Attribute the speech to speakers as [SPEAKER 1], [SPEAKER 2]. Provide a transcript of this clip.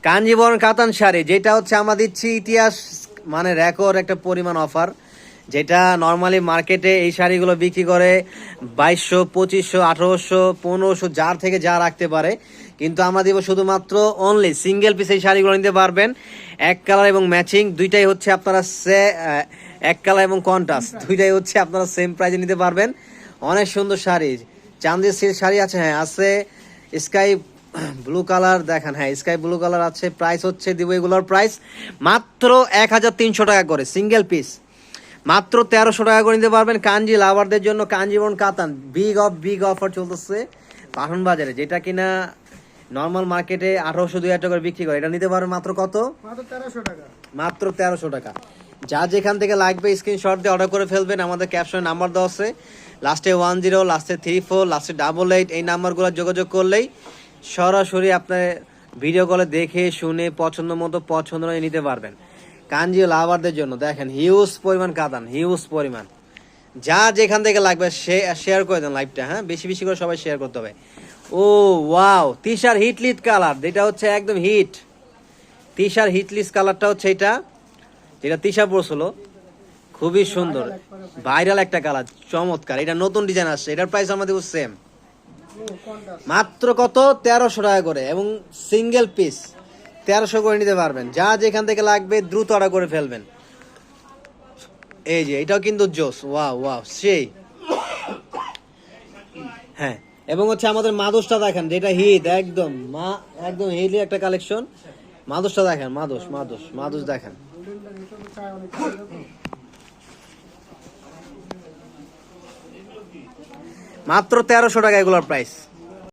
[SPEAKER 1] কাঞ্জিবরম কাতান শাড়ি, যেটা হচ্ছে আমরা দিচ্ছি ইতিহাস মানে রেকর্ড একটা পরিমাণ অফার, যেটা নর্মালি মার্কেটে এই শাড়িগুলো বিক্রি করে 2200, 2500, 1800, 1500, যার থেকে যা রাখতে পারে, কিন্তু আমরা দিব শুধুমাত্র অনলি সিঙ্গেল পিস এই শাড়িগুলো নিতে পারবেন। এক কালার এবং ম্যাচিং দুইটাই হচ্ছে আপনারা এক কালার এবং কন্ট্রাস্ট দুইটাই হচ্ছে আপনারা সেম প্রাইসে নিতে পারবেন। অনেক সুন্দর শাড়ি, চান্দের সিল্ক শাড়ি আছে, হ্যাঁ আছে। স্কাই ব্লু কালার দেখেন, হ্যাঁ স্কাই ব্লু কালার আছে। প্রাইস হচ্ছে দিব এগুলোর প্রাইস মাত্র 1300 টাকা করে সিঙ্গেল পিস, মাত্র 1300 টাকা করে নিতে পারবেন। কাঞ্জি লাভারদের জন্য কাঞ্জিবরম কাতান বিগ অফার চলতেছে পাঠান বাজারে, যেটা কিনা নর্মাল মার্কেটে 1800-2000 টাকা করে বিক্রি করে, এটা নিতে পারবেন মাত্র কত? মাত্র 1300 টাকা। যা যেখান থেকে লাগবে স্ক্রিনশট দিয়ে অর্ডার করে ফেলবেন। আমাদের ক্যাপশনে নাম্বার দেওয়া আছে, লাস্টে 10, লাস্টে 34, লাস্টে 88, এই নাম্বারগুলো যোগাযোগ করলেই সরাসরি আপনার ভিডিও কলে দেখে শুনে পছন্দ নিতে পারবেন। কাঞ্জি লাভারদের জন্য দেখেন হিউজ পরিমাণ কাতান, হিউজ পরিমাণ। যা যেখান থেকে লাগবে শেয়ার করে দেন লাইভটা, হ্যাঁ বেশি বেশি করে সবাই শেয়ার করতে হবে। ও ওয়াও, তিশার হিটলিট কালার, যেটা হচ্ছে একদম হিট। তিশার হিটলিস কালারটা হচ্ছে এটা, যেটা তিশা পড়ছিল, খুবই সুন্দর ভাইরাল একটা কালার, চমৎকার। এটা নতুন ডিজাইন আসছে, এটার প্রাইস আমরা দেবো সেম মাত্র কত? 1300 টাকা করে, এবং সিঙ্গেল পিস 1300 করে নিতে পারবেন। যা যেখান থেকে লাগবে দ্রুত অর্ডার করে ফেলবেন। এই যে এটাও কিন্তু জোস, ওয়াও ওয়াও সেই, হ্যাঁ। এবং হচ্ছে আমাদের মাদুসটা দেখেন, যেটা হিট একদম একদম হিটলি একটা কালেকশন। মাদুসটা দেখেন, মাদুস দেখেন, মাত্র 1300 টাকা এগুলোর প্রাইস।